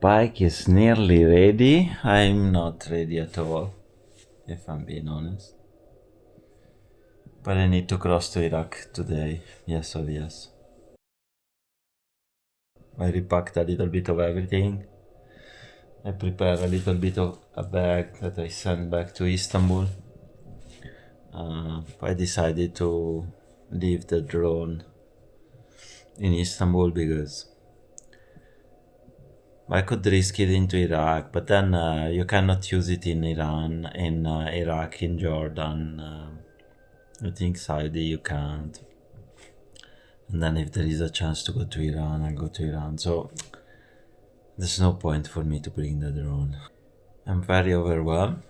bike is nearly ready. I'm not ready at all, if I'm being honest. But I need to cross to Iraq today, yes or yes. I repacked a little bit of everything. I prepared a little bit of a bag that I sent back to Istanbul. I decided to leave the drone in Istanbul because I could risk it into Iraq, but then you cannot use it in Iran, in Iraq, in Jordan. I think Saudi you can't. And then if there is a chance to go to Iran, I go to Iran. So there's no point for me to bring the drone. I'm very overwhelmed.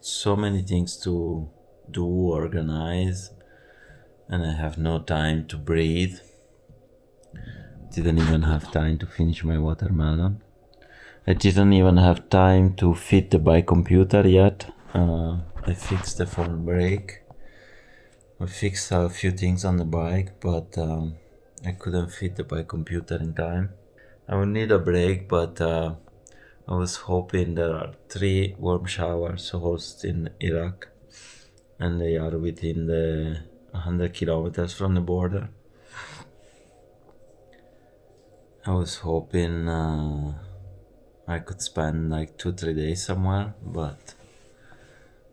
So many things to do, organize, and I have no time to breathe. Didn't even have time to finish my watermelon. I didn't even have time to fit the bike computer yet. I fixed the front brake. I fixed a few things on the bike, but I couldn't fit the bike computer in time. I would need a break, but I was hoping there are 3 Warmshowers hosts in Iraq, and they are within the 100 kilometers from the border. I was hoping I could spend like 2-3 days somewhere, but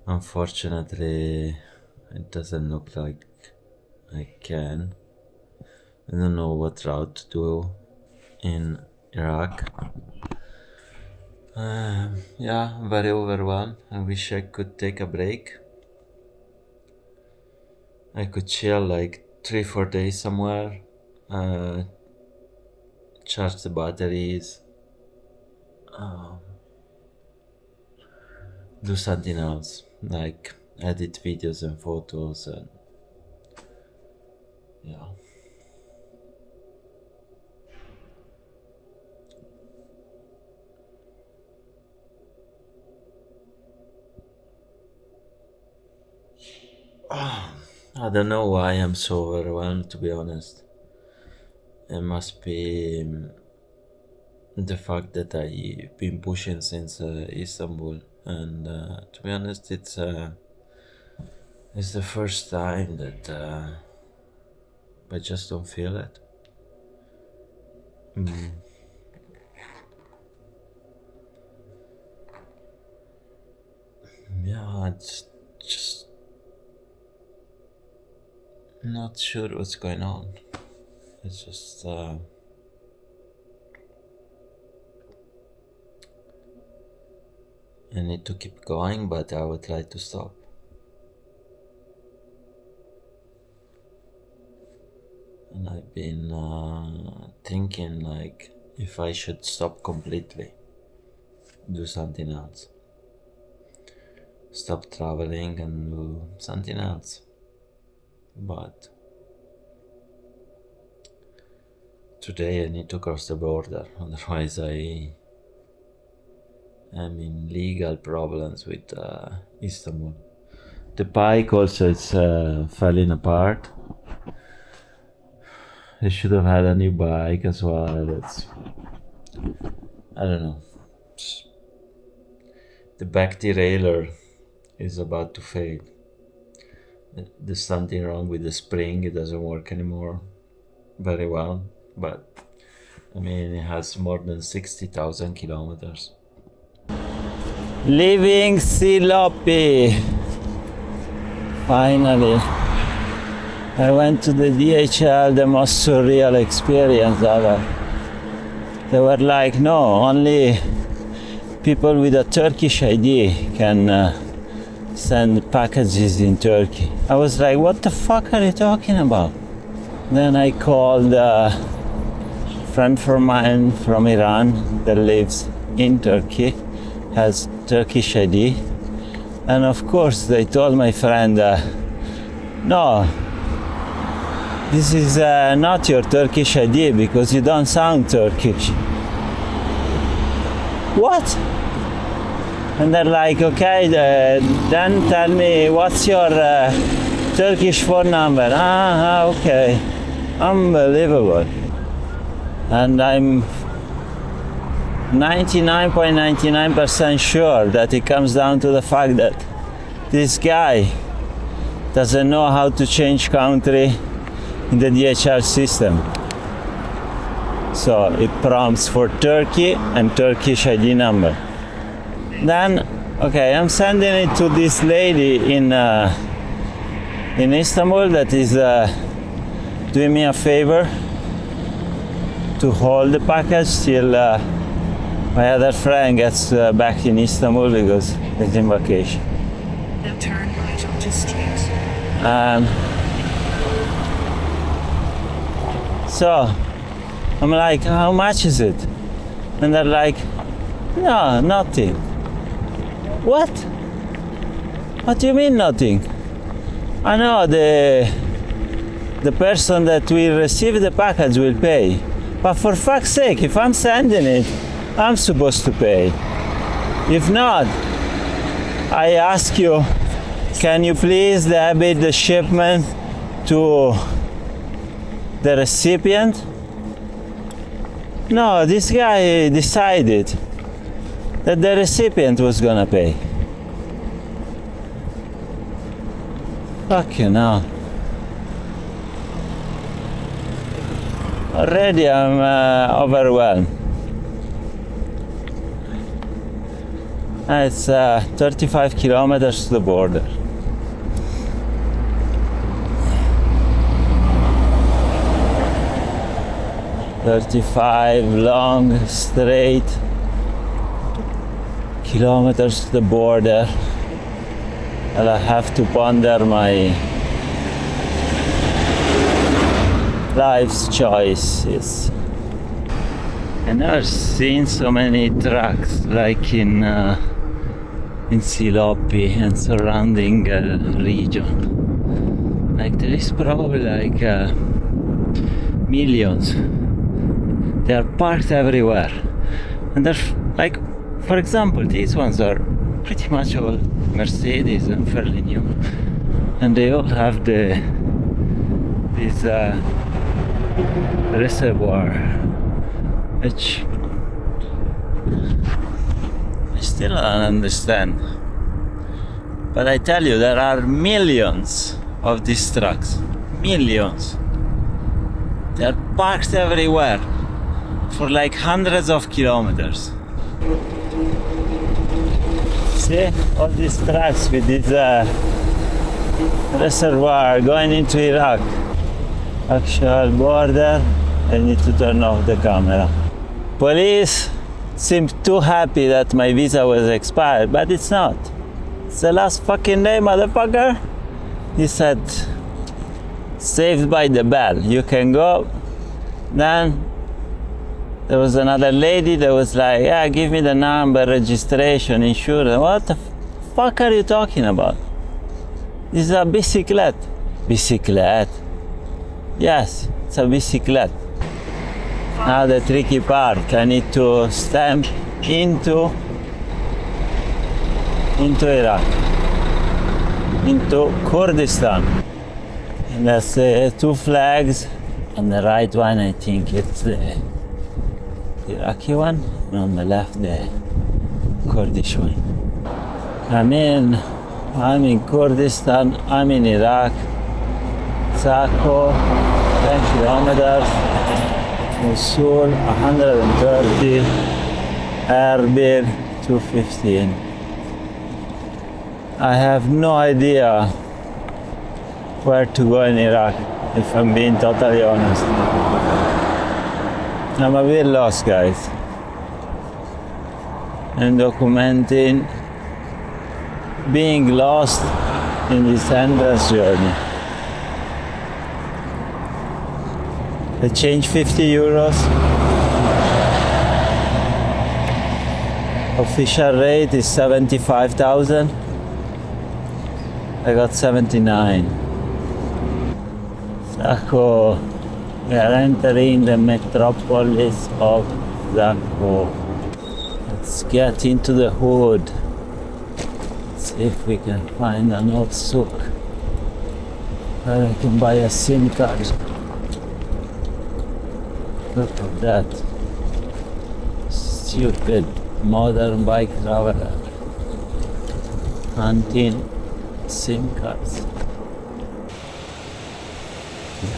unfortunately it doesn't look like I can. I don't know what route to do in Iraq. Yeah, I'm very overwhelmed. I wish I could take a break. I could chill like 3-4 days somewhere, charge the batteries, do something else, like edit videos and photos, and yeah. I don't know why I'm so overwhelmed, to be honest. It must be the fact that I've been pushing since Istanbul, and to be honest, it's the first time that I just don't feel it. Yeah, it's just not sure what's going on. It's just I need to keep going, but I would try to stop. And I've been thinking like if I should stop completely, do something else, stop traveling and do something else. But today I need to cross the border, otherwise I am in legal problems with Istanbul. The bike also is falling apart. I should have had a new bike as well. I don't know. The back derailleur is about to fail. There's something wrong with the spring. It doesn't work anymore very well. But I mean, it has more than 60,000 kilometers. Leaving Silopi. Finally. I went to the DHL, the most surreal experience ever. They were like, no, only people with a Turkish ID can send packages in Turkey. I was like, what the fuck are you talking about? Then I called a friend of mine from Iran that lives in Turkey, has Turkish ID. And of course they told my friend, no, this is not your Turkish ID because you don't sound Turkish. What? And they're like, okay, then tell me what's your Turkish phone number. Okay, unbelievable. And I'm 99.99% sure that it comes down to the fact that this guy doesn't know how to change country in the DHL system. So it prompts for Turkey and Turkish ID number. Then, okay, I'm sending it to this lady in Istanbul that is doing me a favor to hold the package till my other friend gets back in Istanbul because he's in vacation. Now turn right onto street. So I'm like, how much is it? And they're like, no, nothing. What? What do you mean nothing? I know the person that will receive the package will pay. But for fuck's sake, if I'm sending it, I'm supposed to pay. If not, I ask you, can you please debit the shipment to the recipient? No, this guy decided that the recipient was gonna pay. Fucking hell. Already I'm overwhelmed. It's 35 kilometers to the border. long, straight kilometers to the border. And I have to ponder my life's choices. I've never seen so many trucks like in Silopi and surrounding region. Like there is probably like millions. They are parked everywhere, and there's like, for example, these ones are pretty much all Mercedes and fairly new, and they all have this reservoir, which I still don't understand. But I tell you, there are millions of these trucks, millions. They are parked everywhere for like hundreds of kilometers. See all these trucks with this reservoir going into Iraq. Actual border. I need to turn off the camera. Police seemed too happy that my visa was expired, but it's not. It's the last fucking day, motherfucker. He said, saved by the bell, you can go. Then there was another lady that was like, yeah, give me the number, registration, insurance. What the fuck are you talking about? This is a bicyclette. Bicyclette? Yes, it's a bicyclette. Now the tricky part, I need to stamp into Iraq, into Kurdistan. And there's two flags. On the right one, I think it's the Iraqi one, and on the left, the Kurdish one. I'm in Kurdistan, I'm in Iraq. Zakho, 10 kilometers. Mosul, 130. Erbil, 215. I have no idea where to go in Iraq, if I'm being totally honest. I'm a bit lost, guys. And documenting being lost in this endless journey. I changed 50 euros. Official rate is 75,000. I got 79. Zakho. We are entering the metropolis of Zakho. Let's get into the hood. Let's see if we can find an old souk where I can buy a SIM card. Look at that. Stupid modern bike traveler. Hunting SIM cards.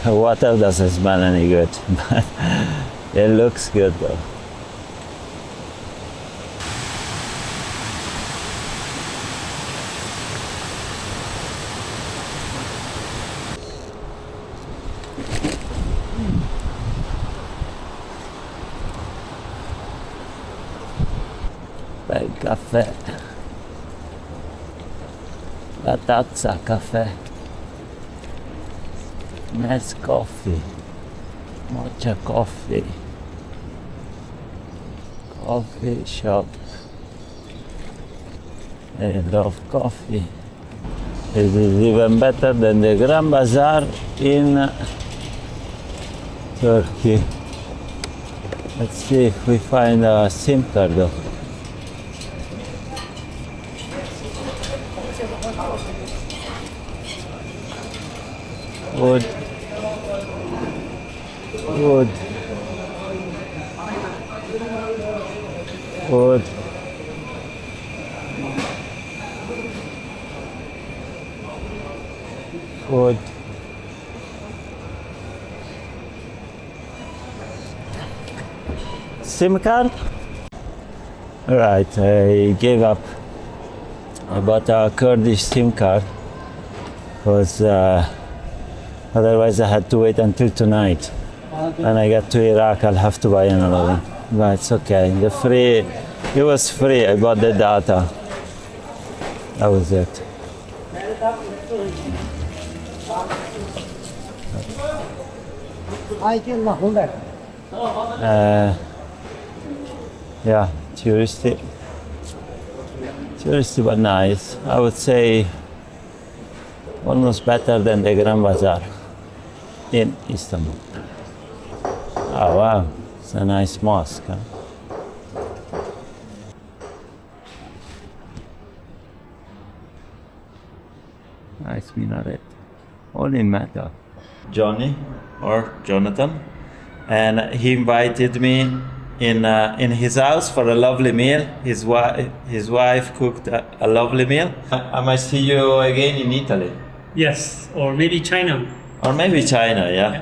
The water doesn't smell any good, but it looks good though. Bel caffè. La tazza caffè. Nice coffee. Matcha coffee. Coffee shop. I love coffee. It is even better than the Grand Bazaar in Turkey. Let's see if we find a SIM card though. Wood. Wood. Wood. Wood. SIM card? Alright, I gave up. I bought a Kurdish SIM card because otherwise I had to wait until tonight. When I get to Iraq, I'll have to buy another one. But it's okay. It was free. I bought the data. That was it. Yeah, touristy but nice. I would say almost better than the Grand Bazaar in Istanbul. Oh wow, it's a nice mosque. Huh? Nice minaret, all in metal. Johnny or Jonathan, and he invited me in his house for a lovely meal. His wife cooked a lovely meal. I might see you again in Italy. Yes, or maybe China. Or maybe China, yeah.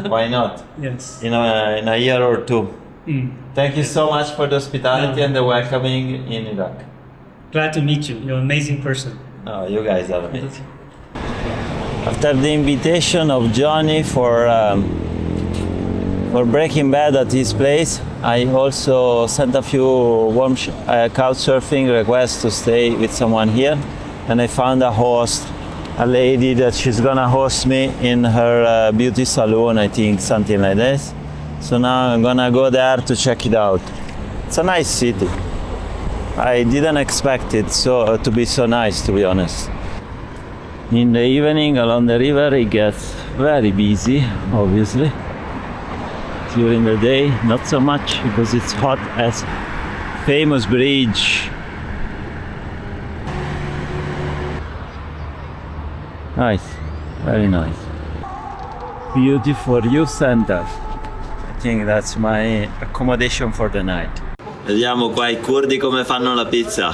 Why not? Yes. In a year or two. Mm. Thank you so much for the hospitality and the welcoming in Iraq. Glad to meet you. You're an amazing person. Oh, you guys are amazing. After the invitation of Johnny for Breaking Bad at his place, I also sent a few couchsurfing requests to stay with someone here, and I found a host, a lady that she's gonna host me in her beauty salon, I think, something like this. So now I'm gonna go there to check it out. It's a nice city. I didn't expect it to be so nice, to be honest. In the evening along the river it gets very busy, obviously. During the day, not so much because it's hot as famous bridge. Nice, very nice. Beautiful youth center. I think that's my accommodation for the night. Vediamo qua I curdi come fanno la pizza.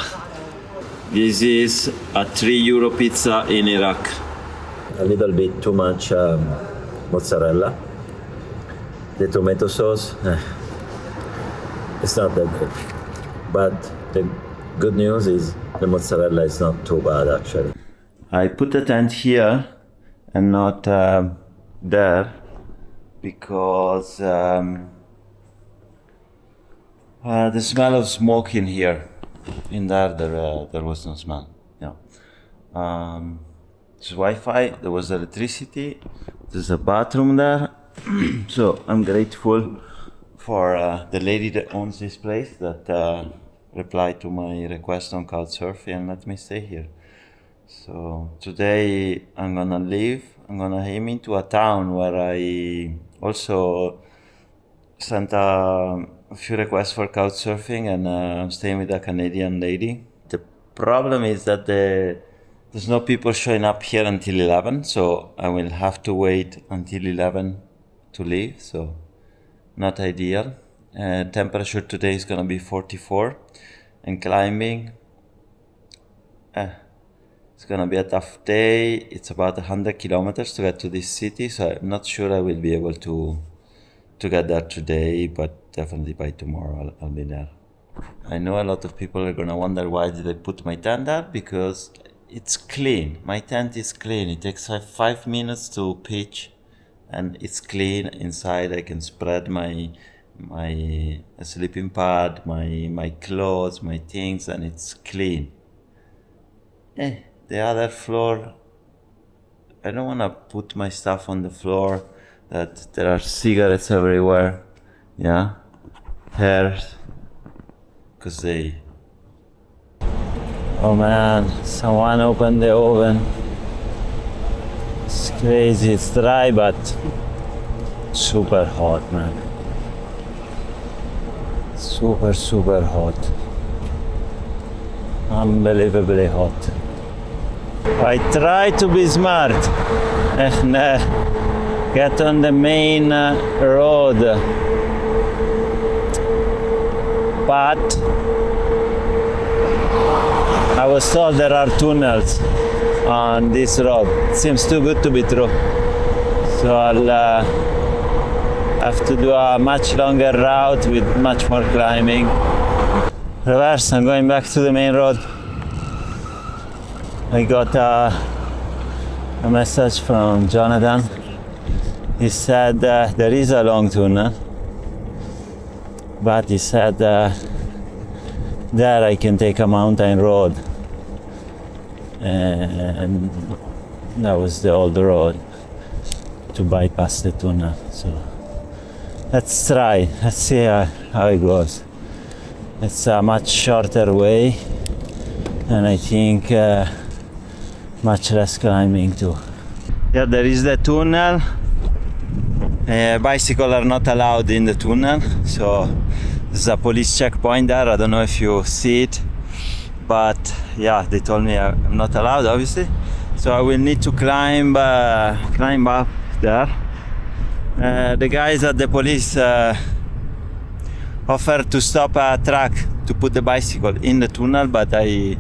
This is a €3 pizza in Iraq. A little bit too much mozzarella. The tomato sauce, it's not that good. But the good news is the mozzarella is not too bad actually. I put the tent here and not there because the smell of smoke in here. In there was no smell. Yeah. There's Wi-Fi. There was electricity. There's a bathroom there. So I'm grateful for the lady that owns this place that replied to my request on Couchsurfing and let me stay here. So today I'm gonna leave. I'm gonna aim into a town where I also sent a few requests for Couchsurfing, and I'm staying with a Canadian lady. The problem is that there's no people showing up here until 11, so I will have to wait until 11 to leave, so not ideal. Temperature today is gonna be 44, and climbing. It's gonna be a tough day. It's about 100 kilometers to get to this city, so I'm not sure I will be able to get there today, but definitely by tomorrow I'll be there. I know a lot of people are gonna wonder why did I put my tent there, because it's clean. My tent is clean. It takes 5 minutes to pitch, and it's clean inside. I can spread my sleeping pad, my clothes, my things, and it's clean. The other floor, I don't want to put my stuff on the floor, that there are cigarettes everywhere, yeah, hairs, because they... Oh man, someone opened the oven. It's crazy, it's dry but super hot, man. Super hot. Unbelievably hot. I try to be smart and get on the main road, but I was told there are tunnels on this road. It seems too good to be true. So I'll have to do a much longer route with much more climbing. Reverse, I'm going back to the main road. I got a message from Jonathan. He said there is a long tunnel, but he said there I can take a mountain road, and that was the old road to bypass the tunnel. So let's try, let's see how it goes. It's a much shorter way, and I think much less climbing too. Yeah, there is the tunnel. Bicycles are not allowed in the tunnel, so there's a police checkpoint there. I don't know if you see it, but yeah, they told me I'm not allowed, obviously. So I will need to climb up there. The guys at the police offered to stop a truck to put the bicycle in the tunnel, but I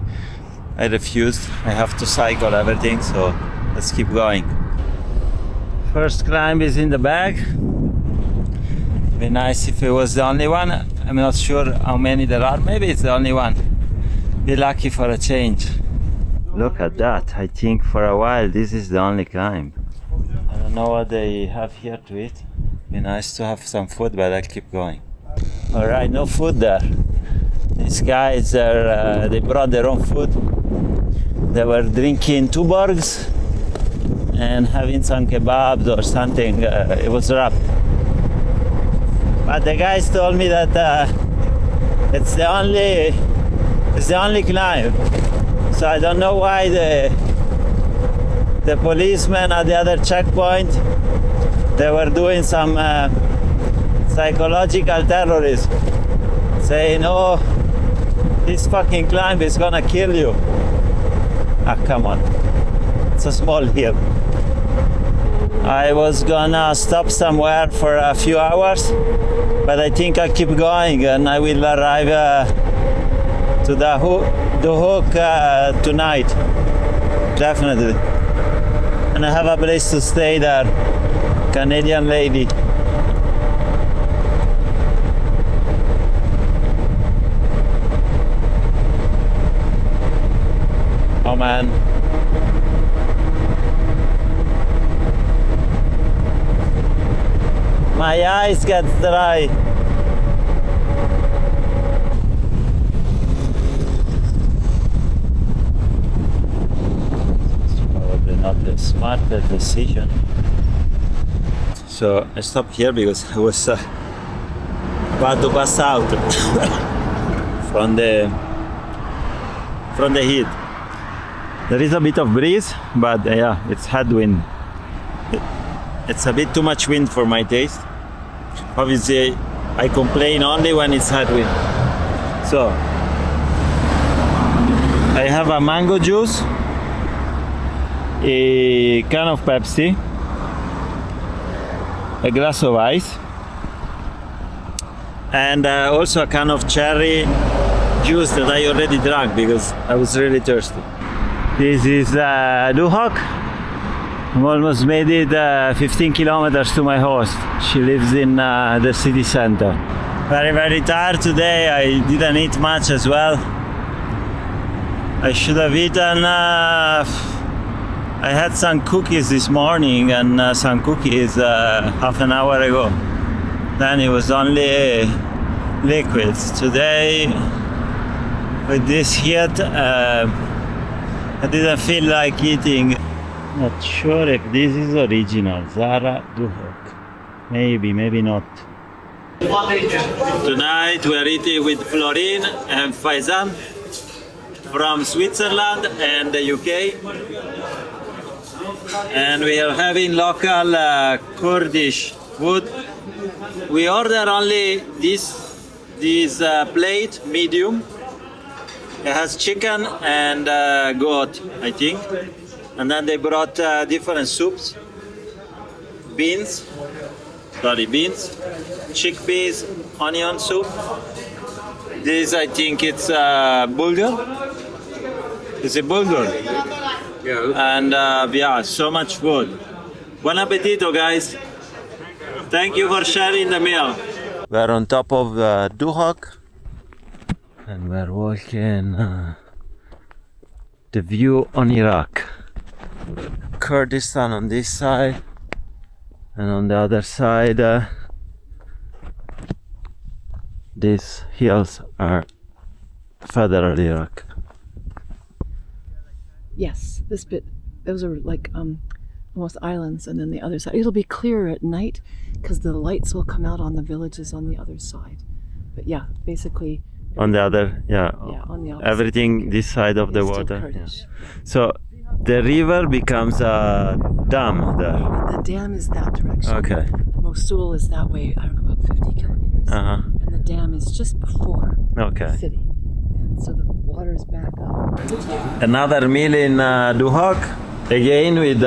refused. I have to cycle everything, so let's keep going. First climb is in the bag. Be nice if it was the only one. I'm not sure how many there are. Maybe it's the only one. Be lucky for a change. Look at that. I think for a while this is the only climb. I don't know what they have here to eat. Be nice to have some food, but I'll keep going. Alright, no food there. These guys they brought their own food. They were drinking Tuborgs and having some kebabs or something. It was wrapped. But the guys told me that it's the only climb. So I don't know why the policemen at the other checkpoint, they were doing some psychological terrorism, saying, oh, this fucking climb is gonna kill you. Ah, come on, it's a small hill. I was gonna stop somewhere for a few hours, but I think I'll keep going and I will arrive to the Duhok tonight, definitely. And I have a place to stay there, Canadian lady. Oh man. My eyes get dry. It's probably not the smartest decision. So I stopped here because I was about to pass out from the heat. There is a bit of breeze, but yeah, it's headwind. It's a bit too much wind for my taste. Obviously, I complain only when it's headwind. So, I have a mango juice, a can of Pepsi, a glass of ice, and also a can of cherry juice that I already drank because I was really thirsty. This is Duhok. I almost made it 15 kilometers to my host. She lives in the city center. Very, very tired today. I didn't eat much as well. I should have eaten. I had some cookies this morning and some cookies half an hour ago. Then it was only liquids. Today, with this heat, I didn't feel like eating. Not sure if this is original. Zara Duhok. Maybe, maybe not. Tonight we are eating with Florin and Faizan from Switzerland and the UK. And we are having local Kurdish food. We order only this plate, medium. It has chicken and goat, I think. And then they brought different soups. Beans, chickpeas, onion soup. This, I think it's bulgur. It's a bulgur. Yeah. And yeah, so much food. Buon appetito, guys. Thank you for sharing the meal. We're on top of Duhok and we're walking the view on Iraq. Kurdistan on this side, and on the other side these hills are federal Iraq. Yes, this bit, those are like almost islands, and then the other side. It'll be clearer at night because the lights will come out on the villages on the other side. But yeah, basically on the other, on the opposite. everything this side of the It's still water. Kurdish. So the river becomes a dam there. The dam is that direction. Okay. Mosul is that way, I don't know, about 50 kilometers. Uh-huh. And the dam is just before Okay. the city. And so the water is back up. Another meal in Duhok, again with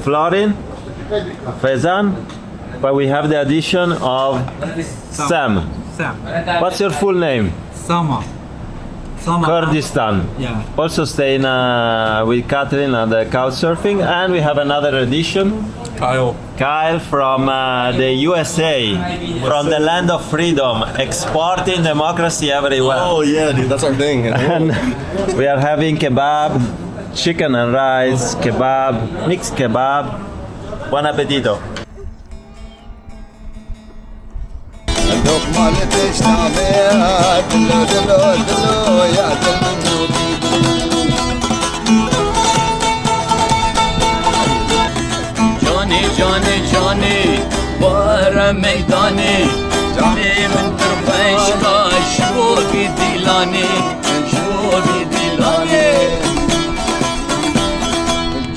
Florin, Faizan, but we have the addition of Sam. What's your full name? Sama. Kurdistan. Yeah. Also staying with Catherine at the Couchsurfing, and we have another addition. Kyle from the USA, from the land of freedom, exporting democracy everywhere. Oh yeah, dude, that's our thing. And we are having kebab, chicken and rice, kebab, mixed kebab. Buon appetito. جاني ورا ميداني جاني من ترفيش شوفي ديلاني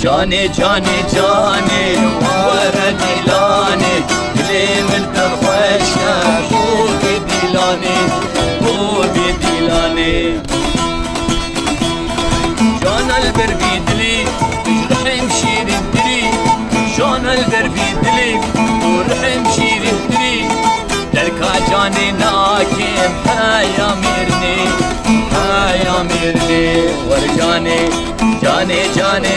جاني ورا ديلاني لي من ترفيش شوفي ديلاني جانا البربي دلي رحم شير الدري جانا البربي دلي ورحم شير الدري دركا جاني ناكم هيا ميرني ورجاني جاني